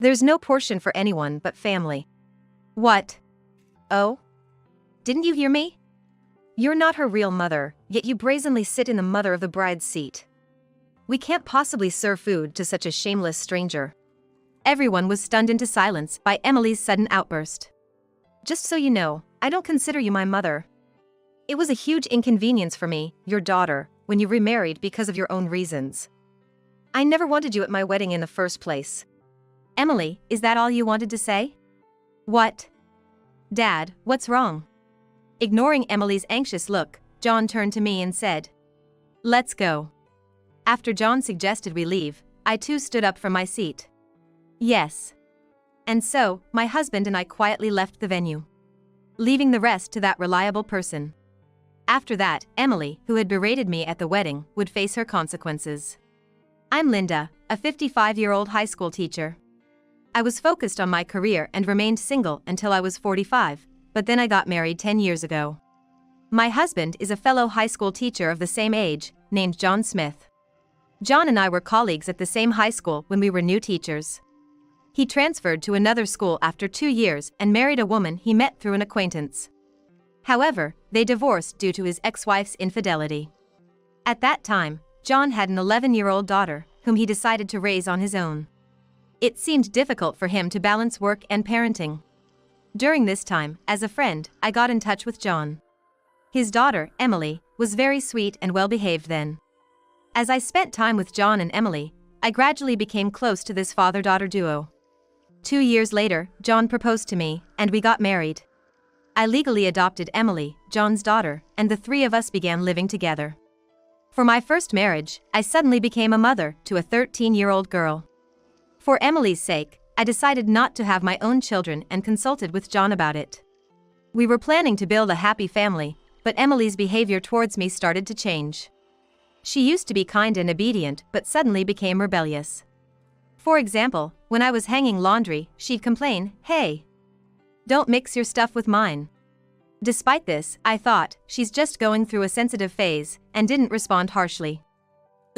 There's no portion for anyone but family. What? Oh? Didn't you hear me? You're not her real mother, yet you brazenly sit in the mother of the bride's seat. We can't possibly serve food to such a shameless stranger. Everyone was stunned into silence by Emily's sudden outburst. Just so you know, I don't consider you my mother. It was a huge inconvenience for me, your daughter, when you remarried because of your own reasons. I never wanted you at my wedding in the first place. Emily, is that all you wanted to say? What? Dad, what's wrong? Ignoring Emily's anxious look, John turned to me and said, "Let's go." After John suggested we leave, I too stood up from my seat. Yes. And so, my husband and I quietly left the venue, leaving the rest to that reliable person. After that, Emily, who had berated me at the wedding, would face her consequences. I'm Linda, a 55-year-old high school teacher. I was focused on my career and remained single until I was 45, but then I got married 10 years ago. My husband is a fellow high school teacher of the same age, named John Smith. John and I were colleagues at the same high school when we were new teachers. He transferred to another school after 2 years and married a woman he met through an acquaintance. However, they divorced due to his ex-wife's infidelity. At that time, John had an 11-year-old daughter, whom he decided to raise on his own. It seemed difficult for him to balance work and parenting. During this time, as a friend, I got in touch with John. His daughter, Emily, was very sweet and well-behaved then. As I spent time with John and Emily, I gradually became close to this father-daughter duo. 2 years later, John proposed to me, and we got married. I legally adopted Emily, John's daughter, and the three of us began living together. For my first marriage, I suddenly became a mother to a 13-year-old girl. For Emily's sake, I decided not to have my own children and consulted with John about it. We were planning to build a happy family, but Emily's behavior towards me started to change. She used to be kind and obedient, but suddenly became rebellious. For example, when I was hanging laundry, she'd complain, "Hey, don't mix your stuff with mine." Despite this, I thought, she's just going through a sensitive phase, and didn't respond harshly.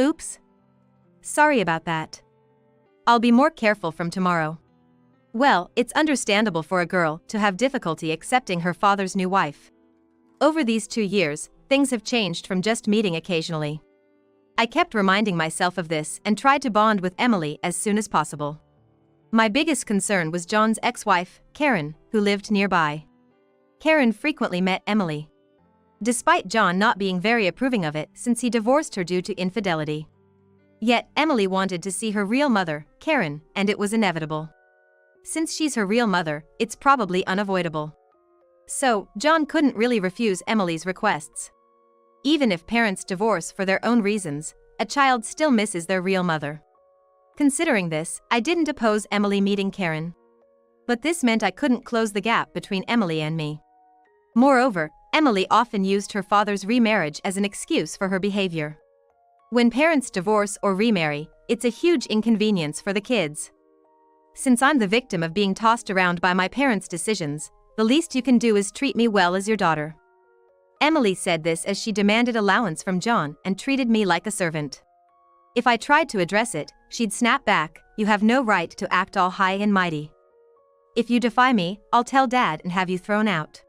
Oops. Sorry about that. I'll be more careful from tomorrow. Well, it's understandable for a girl to have difficulty accepting her father's new wife. Over these 2 years, things have changed from just meeting occasionally. I kept reminding myself of this and tried to bond with Emily as soon as possible. My biggest concern was John's ex-wife, Karen, who lived nearby. Karen frequently met Emily, despite John not being very approving of it since he divorced her due to infidelity. Yet, Emily wanted to see her real mother, Karen, and it was inevitable. Since she's her real mother, it's probably unavoidable. So, John couldn't really refuse Emily's requests. Even if parents divorce for their own reasons, a child still misses their real mother. Considering this, I didn't oppose Emily meeting Karen. But this meant I couldn't close the gap between Emily and me. Moreover, Emily often used her father's remarriage as an excuse for her behavior. When parents divorce or remarry, it's a huge inconvenience for the kids. Since I'm the victim of being tossed around by my parents' decisions, the least you can do is treat me well as your daughter. Emily said this as she demanded allowance from John and treated me like a servant. If I tried to address it, she'd snap back, "You have no right to act all high and mighty. If you defy me, I'll tell Dad and have you thrown out."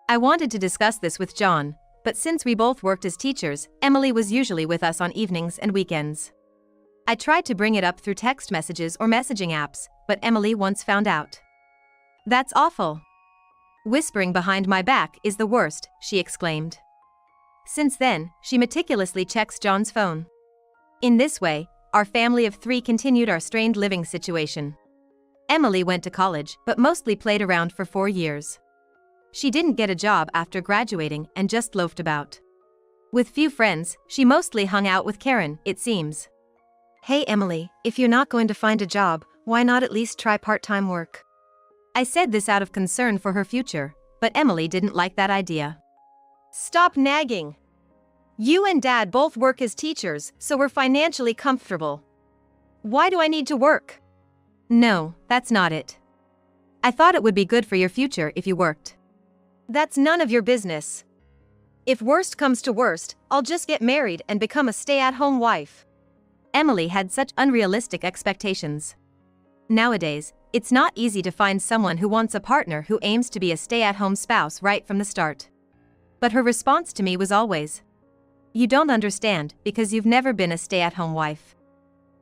I wanted to discuss this with John, but since we both worked as teachers, Emily was usually with us on evenings and weekends. I tried to bring it up through text messages or messaging apps, but Emily once found out. "That's awful. Whispering behind my back is the worst," she exclaimed. Since then, she meticulously checks John's phone. In this way, our family of 3 continued our strained living situation. Emily went to college, but mostly played around for 4 years. She didn't get a job after graduating and just loafed about. With few friends, she mostly hung out with Karen, it seems. "Hey Emily, if you're not going to find a job, why not at least try part-time work?" I said this out of concern for her future, but Emily didn't like that idea. "Stop nagging. You and Dad both work as teachers, so we're financially comfortable. Why do I need to work?" "No, that's not it. I thought it would be good for your future if you worked." "That's none of your business. If worst comes to worst, I'll just get married and become a stay-at-home wife." Emily had such unrealistic expectations. Nowadays, it's not easy to find someone who wants a partner who aims to be a stay-at-home spouse right from the start. But her response to me was always, "You don't understand because you've never been a stay-at-home wife."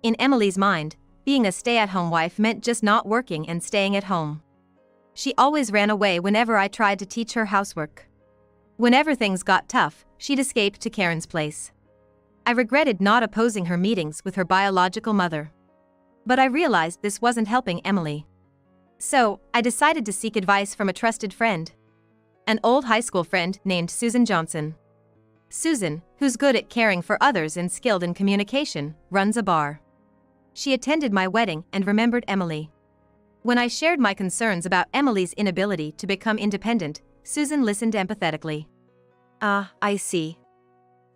In Emily's mind, being a stay-at-home wife meant just not working and staying at home. She always ran away whenever I tried to teach her housework. Whenever things got tough, she'd escape to Karen's place. I regretted not opposing her meetings with her biological mother. But I realized this wasn't helping Emily. So, I decided to seek advice from a trusted friend. An old high school friend named Susan Johnson. Susan, who's good at caring for others and skilled in communication, runs a bar. She attended my wedding and remembered Emily. When I shared my concerns about Emily's inability to become independent, Susan listened empathetically. "Ah, I see.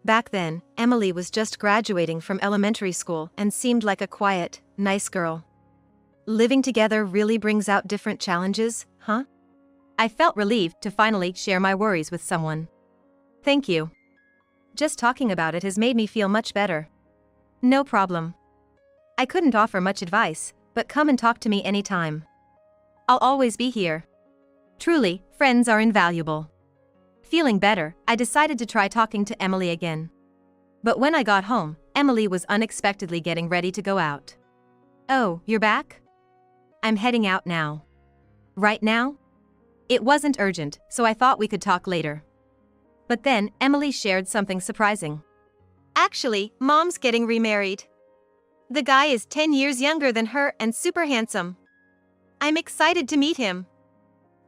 Back then, Emily was just graduating from elementary school and seemed like a quiet, nice girl. Living together really brings out different challenges, huh?" I felt relieved to finally share my worries with someone. "Thank you. Just talking about it has made me feel much better." "No problem. I couldn't offer much advice, but come and talk to me anytime. I'll always be here." Truly, friends are invaluable. Feeling better, I decided to try talking to Emily again. But when I got home, Emily was unexpectedly getting ready to go out. "Oh, you're back? I'm heading out now." "Right now?" It wasn't urgent, so I thought we could talk later. But then, Emily shared something surprising. "Actually, Mom's getting remarried. The guy is 10 years younger than her and super handsome. I'm excited to meet him.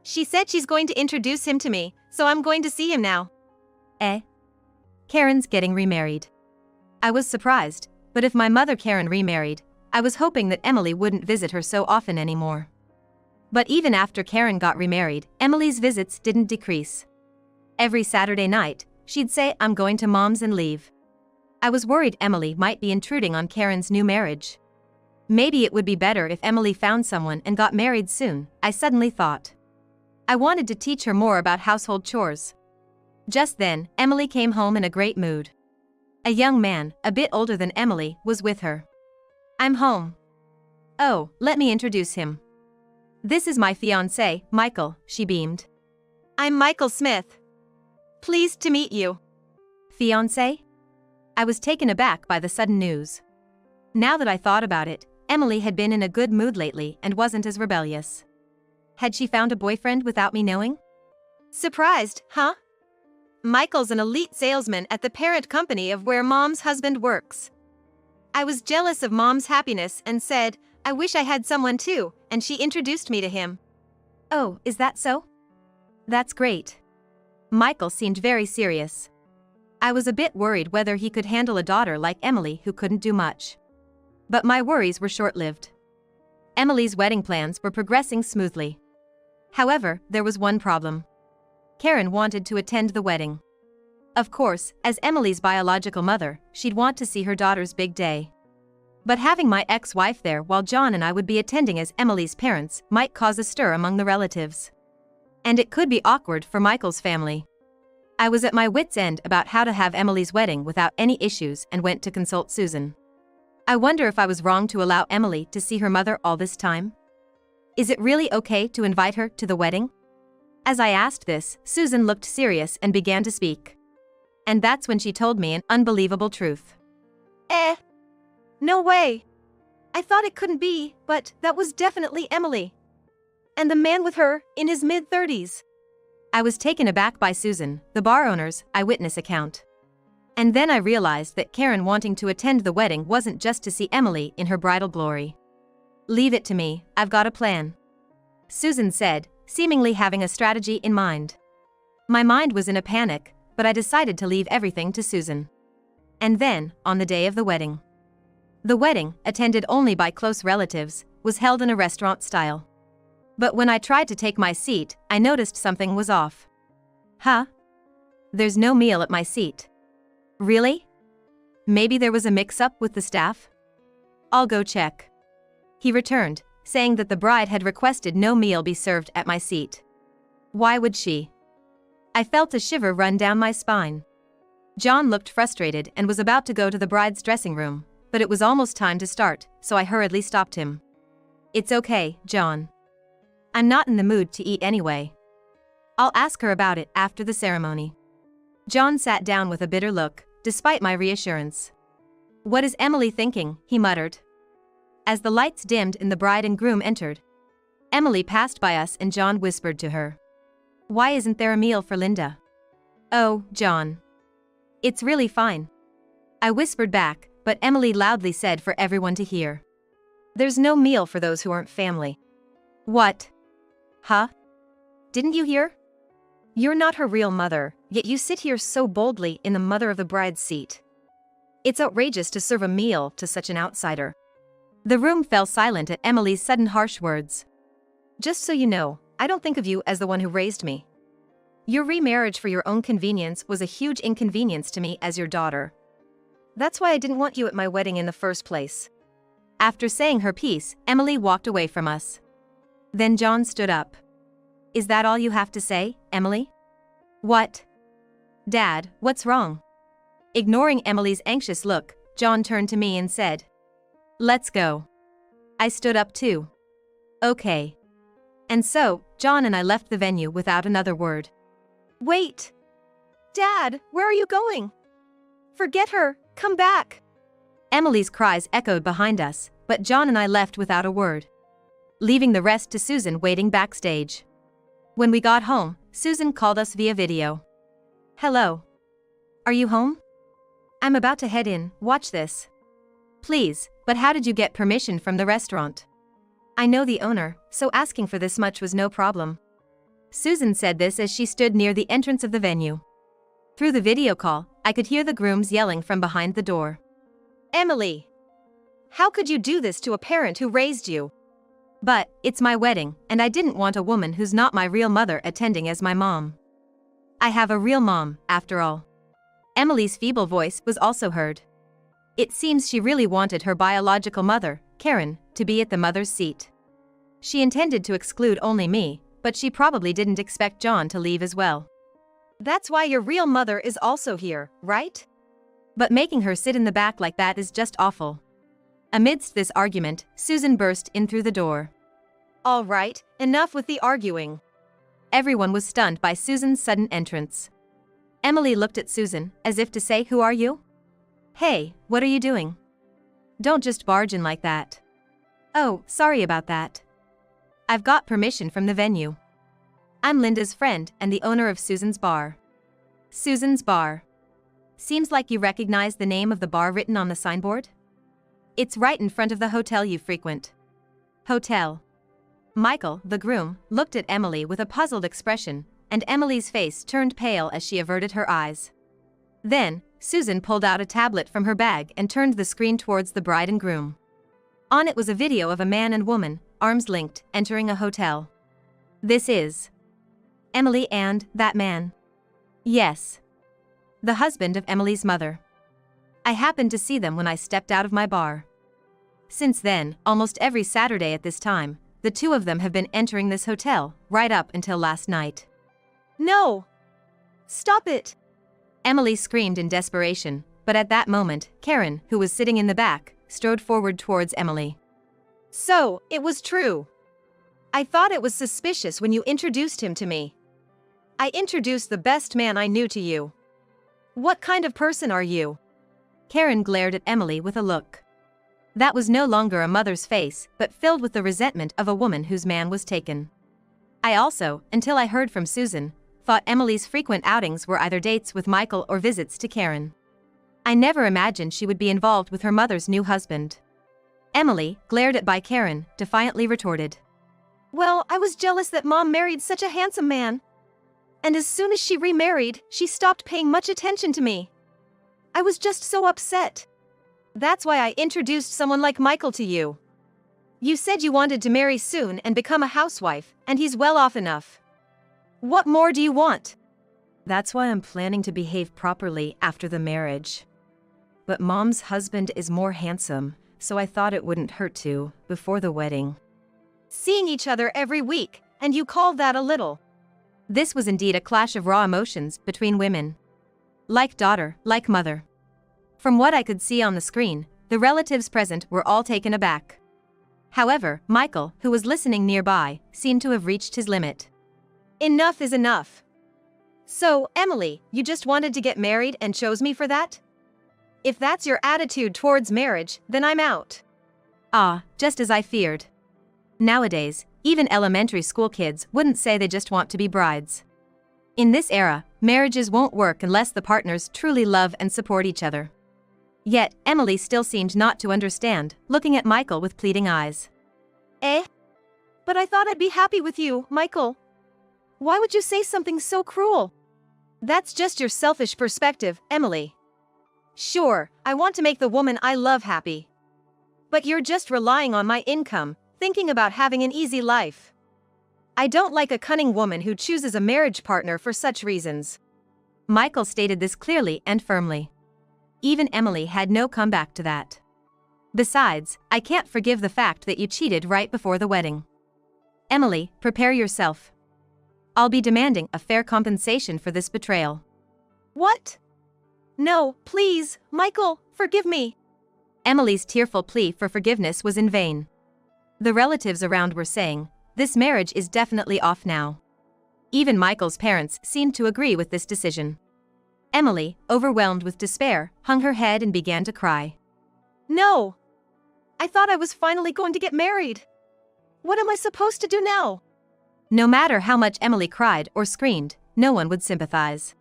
She said she's going to introduce him to me, so I'm going to see him now." Karen's getting remarried. I was surprised, but if my mother Karen remarried, I was hoping that Emily wouldn't visit her so often anymore. But even after Karen got remarried, Emily's visits didn't decrease. Every Saturday night, she'd say, "I'm going to Mom's," and leave. I was worried Emily might be intruding on Karen's new marriage. Maybe it would be better if Emily found someone and got married soon, I suddenly thought. I wanted to teach her more about household chores. Just then, Emily came home in a great mood. A young man, a bit older than Emily, was with her. "I'm home." "Oh, let me introduce him. This is my fiancé, Michael," she beamed. "I'm Michael Smith. Pleased to meet you." "Fiancé?" I was taken aback by the sudden news. Now that I thought about it, Emily had been in a good mood lately and wasn't as rebellious. Had she found a boyfriend without me knowing? "Surprised, huh? Michael's an elite salesman at the parent company of where Mom's husband works. I was jealous of Mom's happiness and said, I wish I had someone too, and she introduced me to him." "Oh, is that so? That's great." Michael seemed very serious. I was a bit worried whether he could handle a daughter like Emily who couldn't do much. But my worries were short-lived. Emily's wedding plans were progressing smoothly. However, there was one problem. Karen wanted to attend the wedding. Of course, as Emily's biological mother, she'd want to see her daughter's big day. But having my ex-wife there while John and I would be attending as Emily's parents might cause a stir among the relatives. And it could be awkward for Michael's family. I was at my wits' end about how to have Emily's wedding without any issues and went to consult Susan. I wonder if I was wrong to allow Emily to see her mother all this time? Is it really okay to invite her to the wedding? As I asked this, Susan looked serious and began to speak. And that's when she told me an unbelievable truth. No way. I thought it couldn't be, but that was definitely Emily. And the man with her, in his mid-30s. I was taken aback by Susan, the bar owner's eyewitness account. And then I realized that Karen wanting to attend the wedding wasn't just to see Emily in her bridal glory. "Leave it to me, I've got a plan," Susan said, seemingly having a strategy in mind. My mind was in a panic, but I decided to leave everything to Susan. And then, on the day of the wedding. The wedding, attended only by close relatives, was held in a restaurant style. But when I tried to take my seat, I noticed something was off. "Huh? There's no meal at my seat." "Really? Maybe there was a mix-up with the staff?" "I'll go check." He returned, saying that the bride had requested no meal be served at my seat. Why would she? I felt a shiver run down my spine. John looked frustrated and was about to go to the bride's dressing room, but it was almost time to start, so I hurriedly stopped him. It's okay, John. I'm not in the mood to eat anyway. I'll ask her about it after the ceremony. John sat down with a bitter look, despite my reassurance. What is Emily thinking? He muttered. As the lights dimmed and the bride and groom entered, Emily passed by us and John whispered to her. Why isn't there a meal for Linda? Oh, John. It's really fine. I whispered back, but Emily loudly said for everyone to hear. There's no meal for those who aren't family. What? Huh? Didn't you hear? You're not her real mother, yet you sit here so boldly in the mother of the bride's seat. It's outrageous to serve a meal to such an outsider. The room fell silent at Emily's sudden harsh words. Just so you know, I don't think of you as the one who raised me. Your remarriage for your own convenience was a huge inconvenience to me as your daughter. That's why I didn't want you at my wedding in the first place. After saying her piece, Emily walked away from us. Then John stood up. Is that all you have to say, Emily? What? Dad, what's wrong? Ignoring Emily's anxious look, John turned to me and said, Let's go. I stood up too. Okay. And so, John and I left the venue without another word. Wait! Dad, where are you going? Forget her, come back! Emily's cries echoed behind us, but John and I left without a word, leaving the rest to Susan waiting backstage. When we got home, Susan called us via video. Hello. Are you home? I'm about to head in, watch this. Please, but how did you get permission from the restaurant? I know the owner, so asking for this much was no problem. Susan said this as she stood near the entrance of the venue. Through the video call, I could hear the grooms yelling from behind the door. Emily! How could you do this to a parent who raised you? But, it's my wedding, and I didn't want a woman who's not my real mother attending as my mom. I have a real mom, after all. Emily's feeble voice was also heard. It seems she really wanted her biological mother, Karen, to be at the mother's seat. She intended to exclude only me, but she probably didn't expect John to leave as well. That's why your real mother is also here, right? But making her sit in the back like that is just awful. Amidst this argument, Susan burst in through the door. All right, enough with the arguing. Everyone was stunned by Susan's sudden entrance. Emily looked at Susan, as if to say, Who are you? Hey, what are you doing? Don't just barge in like that. Oh, sorry about that. I've got permission from the venue. I'm Linda's friend and the owner of Susan's bar. Susan's bar. Seems like you recognize the name of the bar written on the signboard? It's right in front of the hotel you frequent. Hotel. Michael, the groom, looked at Emily with a puzzled expression, and Emily's face turned pale as she averted her eyes. Then, Susan pulled out a tablet from her bag and turned the screen towards the bride and groom. On it was a video of a man and woman, arms linked, entering a hotel. This is Emily and that man. Yes. The husband of Emily's mother. I happened to see them when I stepped out of my bar. Since then, almost every Saturday at this time, the two of them have been entering this hotel, right up until last night. No! Stop it! Emily screamed in desperation, but at that moment, Karen, who was sitting in the back, strode forward towards Emily. So, it was true. I thought it was suspicious when you introduced him to me. I introduced the best man I knew to you. What kind of person are you? Karen glared at Emily with a look that was no longer a mother's face, but filled with the resentment of a woman whose man was taken. I also, until I heard from Susan, thought Emily's frequent outings were either dates with Michael or visits to Karen. I never imagined she would be involved with her mother's new husband. Emily, glared at by Karen, defiantly retorted. Well, I was jealous that Mom married such a handsome man. And as soon as she remarried, she stopped paying much attention to me. I was just so upset. That's why I introduced someone like Michael to you. You said you wanted to marry soon and become a housewife, and he's well off enough. What more do you want? That's why I'm planning to behave properly after the marriage. But Mom's husband is more handsome, so I thought it wouldn't hurt to, before the wedding. Seeing each other every week, and you call that a little? This was indeed a clash of raw emotions between women. Like daughter, like mother. From what I could see on the screen, the relatives present were all taken aback. However, Michael, who was listening nearby, seemed to have reached his limit. Enough is enough. So, Emily, you just wanted to get married and chose me for that? If that's your attitude towards marriage, then I'm out. Ah, just as I feared. Nowadays, even elementary school kids wouldn't say they just want to be brides. In this era, marriages won't work unless the partners truly love and support each other. Yet, Emily still seemed not to understand, looking at Michael with pleading eyes. But I thought I'd be happy with you, Michael. Why would you say something so cruel? That's just your selfish perspective, Emily. Sure, I want to make the woman I love happy. But you're just relying on my income, thinking about having an easy life. I don't like a cunning woman who chooses a marriage partner for such reasons. Michael stated this clearly and firmly. Even Emily had no comeback to that. Besides, I can't forgive the fact that you cheated right before the wedding. Emily, prepare yourself. I'll be demanding a fair compensation for this betrayal. What? No, please, Michael, forgive me. Emily's tearful plea for forgiveness was in vain. The relatives around were saying, this marriage is definitely off now. Even Michael's parents seemed to agree with this decision. Emily, overwhelmed with despair, hung her head and began to cry. No! I thought I was finally going to get married. What am I supposed to do now? No matter how much Emily cried or screamed, no one would sympathize.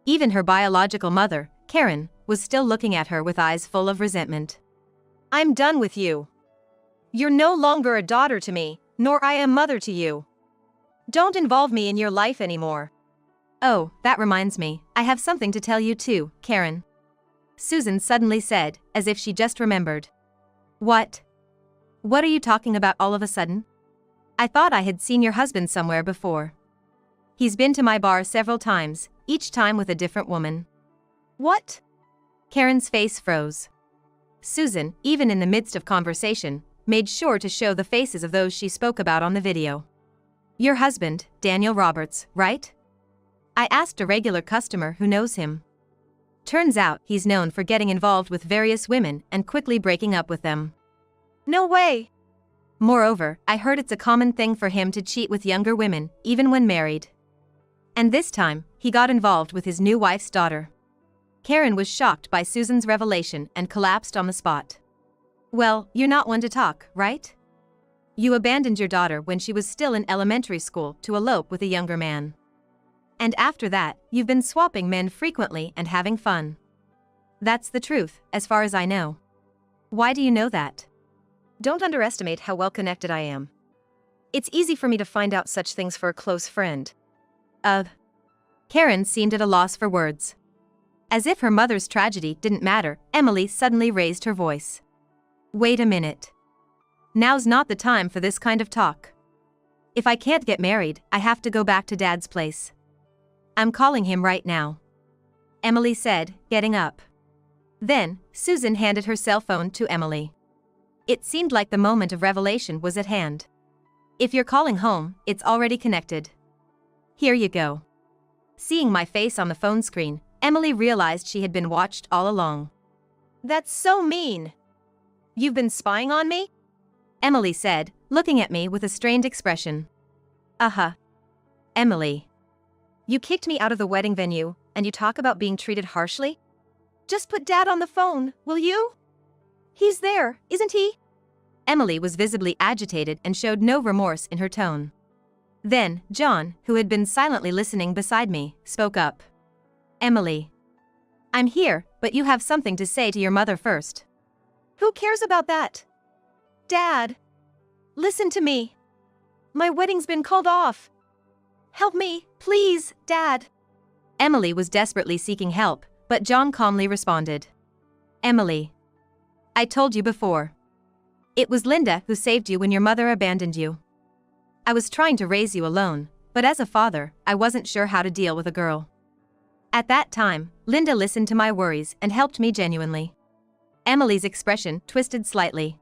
Even her biological mother, Karen, was still looking at her with eyes full of resentment. I'm done with you. You're no longer a daughter to me, nor I am mother to you. Don't involve me in your life anymore. Oh, that reminds me, I have something to tell you too, Karen. Susan suddenly said, as if she just remembered. What? What are you talking about all of a sudden? I thought I had seen your husband somewhere before. He's been to my bar several times, each time with a different woman. What? Karen's face froze. Susan, even in the midst of conversation, made sure to show the faces of those she spoke about on the video. Your husband, Daniel Roberts, right? I asked a regular customer who knows him. Turns out he's known for getting involved with various women and quickly breaking up with them. No way! Moreover, I heard it's a common thing for him to cheat with younger women, even when married. And this time, he got involved with his new wife's daughter. Karen was shocked by Susan's revelation and collapsed on the spot. Well, you're not one to talk, right? You abandoned your daughter when she was still in elementary school to elope with a younger man. And after that, you've been swapping men frequently and having fun. That's the truth, as far as I know. Why do you know that? Don't underestimate how well connected I am. It's easy for me to find out such things for a close friend. Karen seemed at a loss for words. As if her mother's tragedy didn't matter, Emily suddenly raised her voice. Wait a minute. Now's not the time for this kind of talk. If I can't get married, I have to go back to Dad's place. I'm calling him right now. Emily said, getting up. Then, Susan handed her cell phone to Emily. It seemed like the moment of revelation was at hand. If you're calling home, it's already connected. Here you go. Seeing my face on the phone screen, Emily realized she had been watched all along. That's so mean. You've been spying on me? Emily said, looking at me with a strained expression. Emily. You kicked me out of the wedding venue, and you talk about being treated harshly? Just put Dad on the phone, will you? He's there, isn't he? Emily was visibly agitated and showed no remorse in her tone. Then, John, who had been silently listening beside me, spoke up. Emily. I'm here, but you have something to say to your mother first. Who cares about that? Dad. Listen to me. My wedding's been called off. Help me, please, Dad. Emily was desperately seeking help, but John calmly responded. Emily. I told you before. It was Linda who saved you when your mother abandoned you. I was trying to raise you alone, but as a father, I wasn't sure how to deal with a girl. At that time, Linda listened to my worries and helped me genuinely. Emily's expression twisted slightly.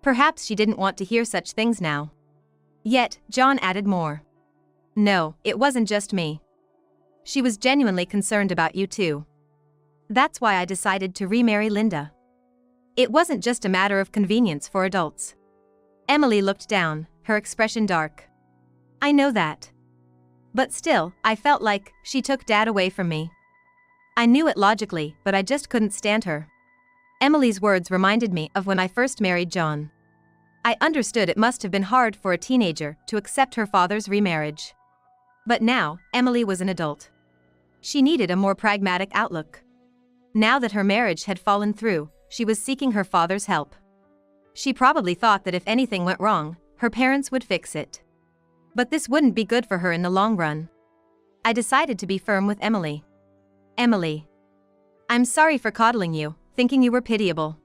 Perhaps she didn't want to hear such things now. Yet, John added more. No, it wasn't just me. She was genuinely concerned about you too. That's why I decided to remarry Linda. It wasn't just a matter of convenience for adults. Emily looked down, her expression dark. I know that. But still, I felt like she took Dad away from me. I knew it logically, but I just couldn't stand her. Emily's words reminded me of when I first married John. I understood it must have been hard for a teenager to accept her father's remarriage. But now, Emily was an adult. She needed a more pragmatic outlook. Now that her marriage had fallen through, she was seeking her father's help. She probably thought that if anything went wrong, her parents would fix it. But this wouldn't be good for her in the long run. I decided to be firm with Emily. Emily. I'm sorry for coddling you, thinking you were pitiable.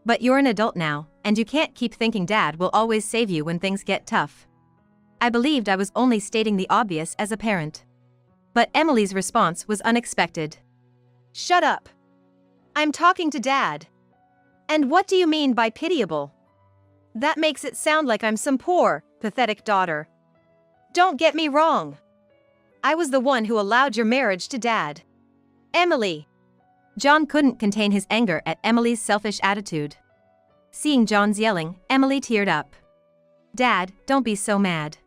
But you're an adult now, and you can't keep thinking Dad will always save you when things get tough. I believed I was only stating the obvious as a parent. But Emily's response was unexpected. Shut up. I'm talking to Dad. And what do you mean by pitiable? That makes it sound like I'm some poor, pathetic daughter. Don't get me wrong. I was the one who allowed your marriage to Dad. Emily. John couldn't contain his anger at Emily's selfish attitude. Seeing John's yelling, Emily teared up. Dad, don't be so mad.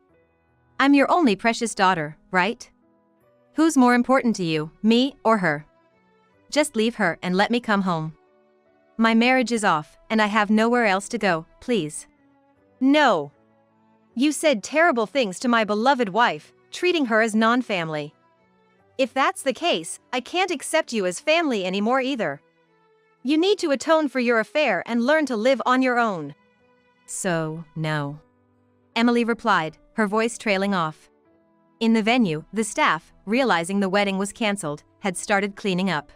I'm your only precious daughter, right? Who's more important to you, me or her? Just leave her and let me come home. My marriage is off, and I have nowhere else to go, please. No. You said terrible things to my beloved wife, treating her as non-family. If that's the case, I can't accept you as family anymore either. You need to atone for your affair and learn to live on your own. So, no. Emily replied, her voice trailing off. In the venue, the staff, realizing the wedding was cancelled, had started cleaning up.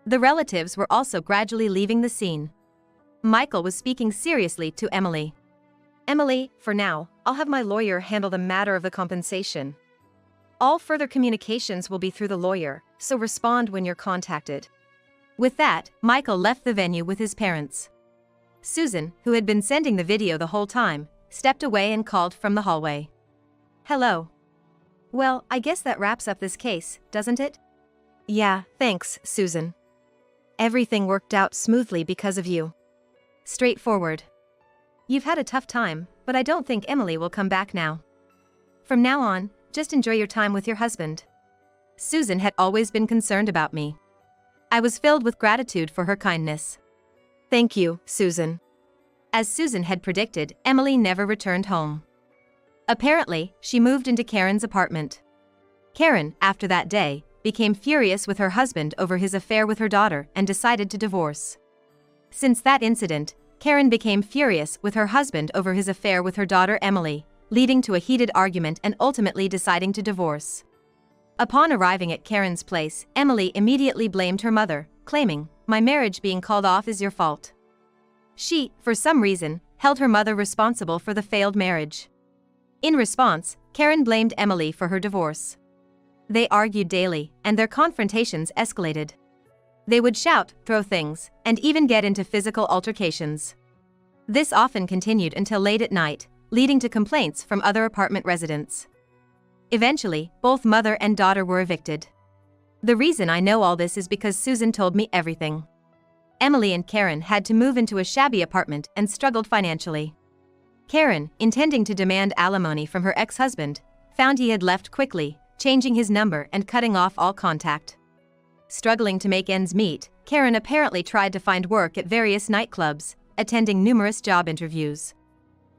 The relatives were also gradually leaving the scene. Michael was speaking seriously to Emily. Emily, for now, I'll have my lawyer handle the matter of the compensation. All further communications will be through the lawyer, so respond when you're contacted. With that, Michael left the venue with his parents. Susan, who had been sending the video the whole time, stepped away and called from the hallway. Hello. Well, I guess that wraps up this case, doesn't it? Yeah, thanks, Susan. Everything worked out smoothly because of you. Straightforward. You've had a tough time, but I don't think Emily will come back now. From now on, just enjoy your time with your husband. Susan had always been concerned about me. I was filled with gratitude for her kindness. Thank you, Susan. As Susan had predicted, Emily never returned home. Apparently, she moved into Karen's apartment. Karen, after that day, became furious with her husband over his affair with her daughter and decided to divorce. Since that incident, Karen became furious with her husband over his affair with her daughter Emily, leading to a heated argument and ultimately deciding to divorce. Upon arriving at Karen's place, Emily immediately blamed her mother, claiming, "My marriage being called off is your fault." She, for some reason, held her mother responsible for the failed marriage. In response, Karen blamed Emily for her divorce. They argued daily, and their confrontations escalated. They would shout, throw things, and even get into physical altercations. This often continued until late at night, leading to complaints from other apartment residents. Eventually, both mother and daughter were evicted. The reason I know all this is because Susan told me everything. Emily and Karen had to move into a shabby apartment and struggled financially. Karen, intending to demand alimony from her ex-husband, found he had left quickly, changing his number and cutting off all contact. Struggling to make ends meet, Karen apparently tried to find work at various nightclubs, attending numerous job interviews.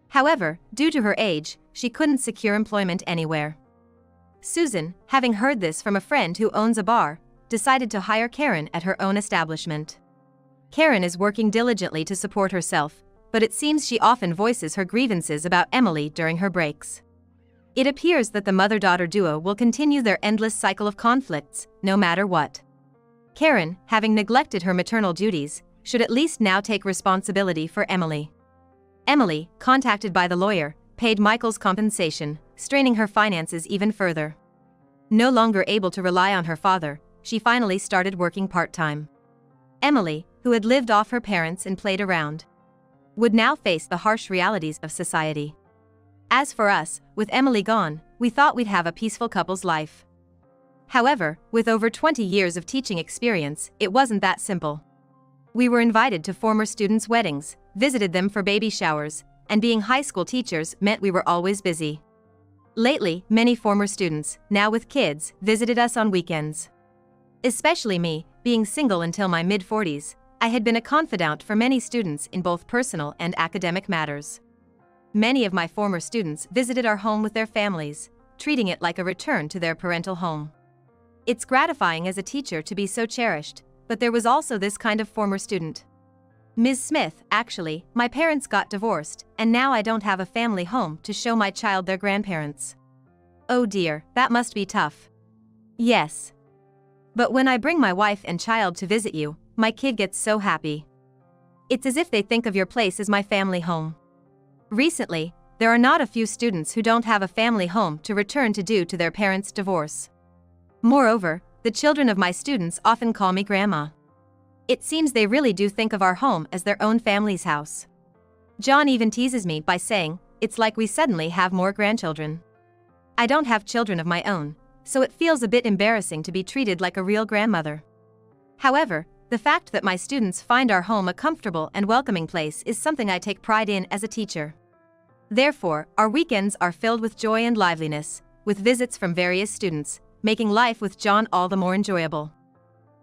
However, due to her age, she couldn't secure employment anywhere. Susan, having heard this from a friend who owns a bar, decided to hire Karen at her own establishment. Karen is working diligently to support herself, but it seems she often voices her grievances about Emily during her breaks. It appears that the mother-daughter duo will continue their endless cycle of conflicts, no matter what. Karen, having neglected her maternal duties, should at least now take responsibility for Emily. Emily, contacted by the lawyer, paid Michael's compensation, straining her finances even further. No longer able to rely on her father, she finally started working part-time. Emily, who had lived off her parents and played around, would now face the harsh realities of society. As for us, with Emily gone, we thought we'd have a peaceful couple's life. However, with over 20 years of teaching experience, it wasn't that simple. We were invited to former students' weddings, visited them for baby showers, and being high school teachers meant we were always busy. Lately, many former students, now with kids, visited us on weekends. Especially me, being single until my mid-40s, I had been a confidant for many students in both personal and academic matters. Many of my former students visited our home with their families, treating it like a return to their parental home. It's gratifying as a teacher to be so cherished, but there was also this kind of former student. Ms. Smith, actually, my parents got divorced, and now I don't have a family home to show my child their grandparents. Oh dear, that must be tough. Yes. But when I bring my wife and child to visit you, my kid gets so happy. It's as if they think of your place as my family home. Recently, there are not a few students who don't have a family home to return to due to their parents' divorce. Moreover, the children of my students often call me Grandma. It seems they really do think of our home as their own family's house. John even teases me by saying, it's like we suddenly have more grandchildren. I don't have children of my own, so it feels a bit embarrassing to be treated like a real grandmother. However, the fact that my students find our home a comfortable and welcoming place is something I take pride in as a teacher. Therefore, our weekends are filled with joy and liveliness, with visits from various students, making life with John all the more enjoyable.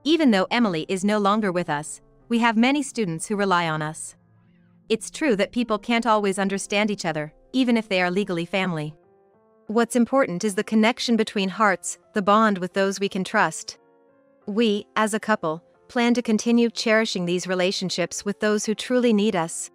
Even though Emily is no longer with us, we have many students who rely on us. It's true that people can't always understand each other, even if they are legally family. What's important is the connection between hearts, the bond with those we can trust. We, as a couple, plan to continue cherishing these relationships with those who truly need us.